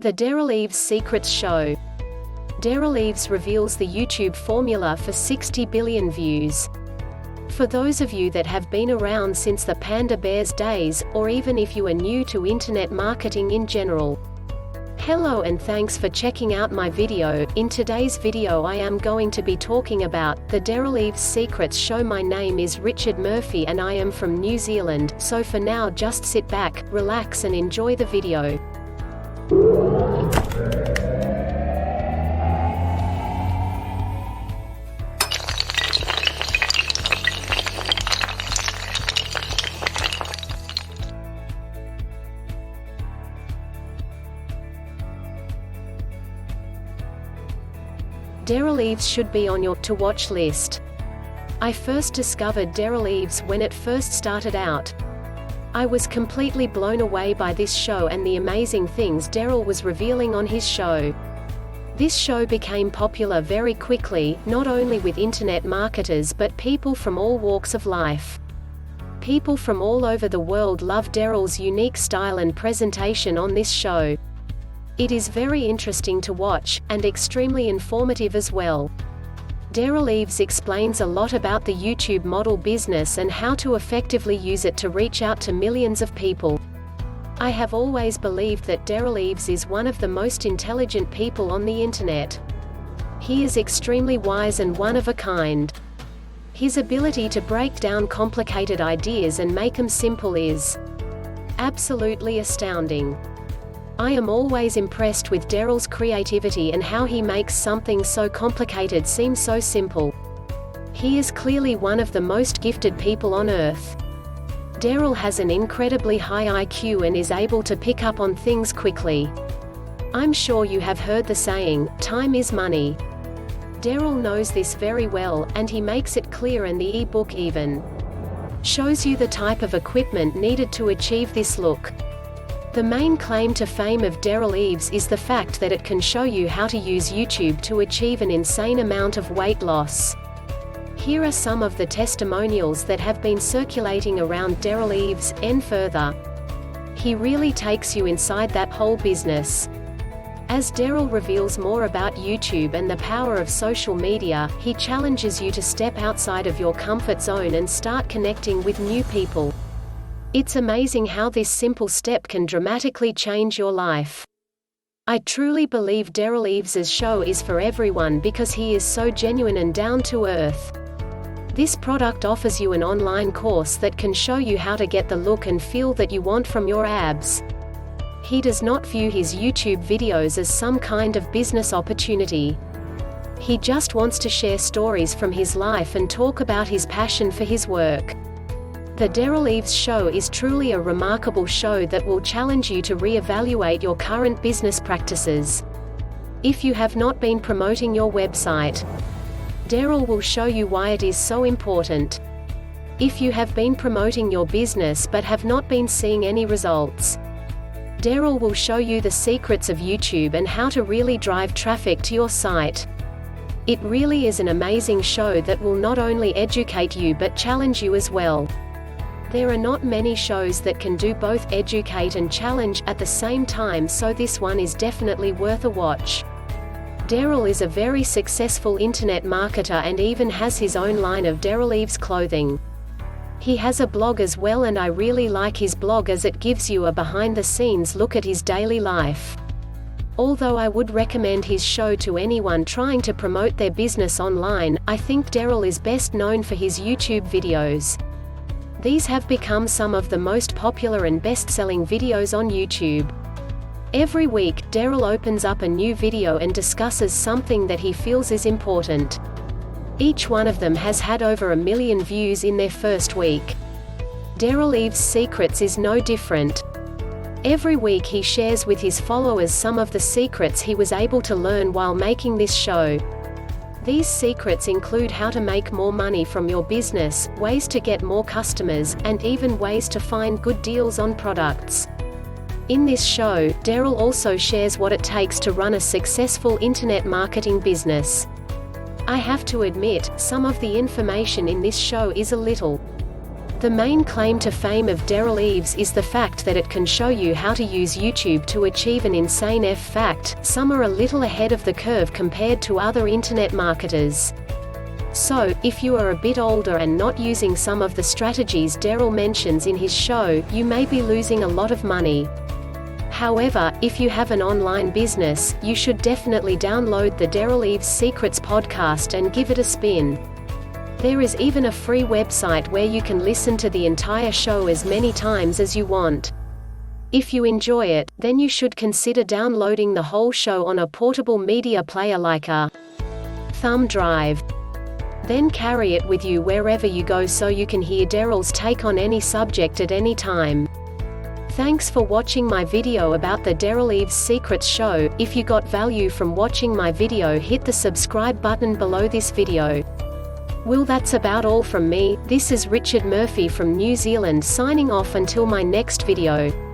The Derral Eves Secrets Show. Derral Eves reveals the YouTube formula for 60 billion views. For those of you that have been around since the Panda Bears days, or even if you are new to internet marketing in general. Hello and thanks for checking out my video. In today's video I am going to be talking about the Derral Eves Secrets Show. My name is Richard Murphy and I am from New Zealand, so for now just sit back, relax and enjoy the video. Derral Eves should be on your to-watch list. I first discovered Derral Eves when it first started out. I was completely blown away by this show and the amazing things Derral was revealing on his show. This show became popular very quickly, not only with internet marketers but people from all walks of life. People from all over the world love Derral's unique style and presentation on this show. It is very interesting to watch, and extremely informative as well. Derral Eves explains a lot about the YouTube model business and how to effectively use it to reach out to millions of people. I have always believed that Derral Eves is one of the most intelligent people on the internet. He is extremely wise and one of a kind. His ability to break down complicated ideas and make them simple is absolutely astounding. I am always impressed with Derral's creativity and how he makes something so complicated seem so simple. He is clearly one of the most gifted people on earth. Derral has an incredibly high IQ and is able to pick up on things quickly. I'm sure you have heard the saying, time is money. Derral knows this very well, and he makes it clear, and the e-book even shows you the type of equipment needed to achieve this look. The main claim to fame of Derral Eves is the fact that it can show you how to use YouTube to achieve an insane amount of weight loss. Here are some of the testimonials that have been circulating around Derral Eves, and further. He really takes you inside that whole business. As Derral reveals more about YouTube and the power of social media, he challenges you to step outside of your comfort zone and start connecting with new people. It's amazing how this simple step can dramatically change your life. I truly believe Derral Eves' show is for everyone because he is so genuine and down to earth. This product offers you an online course that can show you how to get the look and feel that you want from your abs. He does not view his YouTube videos as some kind of business opportunity. He just wants to share stories from his life and talk about his passion for his work. The Derral Eves Show is truly a remarkable show that will challenge you to re-evaluate your current business practices. If you have not been promoting your website, Derral will show you why it is so important. If you have been promoting your business but have not been seeing any results, Derral will show you the secrets of YouTube and how to really drive traffic to your site. It really is an amazing show that will not only educate you but challenge you as well. There are not many shows that can do both educate and challenge at the same time, so this one is definitely worth a watch. Derral is a very successful internet marketer and even has his own line of Derral Eves clothing. He has a blog as well, and I really like his blog as it gives you a behind-the-scenes look at his daily life. Although I would recommend his show to anyone trying to promote their business online, I think Derral is best known for his YouTube videos. These have become some of the most popular and best-selling videos on YouTube. Every week, Derral opens up a new video and discusses something that he feels is important. Each one of them has had over 1 million views in their first week. Derral Eves Secrets is no different. Every week he shares with his followers some of the secrets he was able to learn while making this show. These secrets include how to make more money from your business, ways to get more customers, and even ways to find good deals on products. In this show, Derral also shares what it takes to run a successful internet marketing business. I have to admit, some of the information in this show is a little The main claim to fame of Derral Eves is the fact that it can show you how to use YouTube to achieve an insane fact. Some are a little ahead of the curve compared to other internet marketers. So, if you are a bit older and not using some of the strategies Derral mentions in his show, you may be losing a lot of money. However, if you have an online business, you should definitely download the Derral Eves Secrets podcast and give it a spin. There is even a free website where you can listen to the entire show as many times as you want. If you enjoy it, then you should consider downloading the whole show on a portable media player like a thumb drive. Then carry it with you wherever you go so you can hear Derral's take on any subject at any time. Thanks for watching my video about the Derral Eves Secrets show. If you got value from watching my video, hit the subscribe button below this video. Well, that's about all from me. This is Richard Murphy from New Zealand signing off until my next video.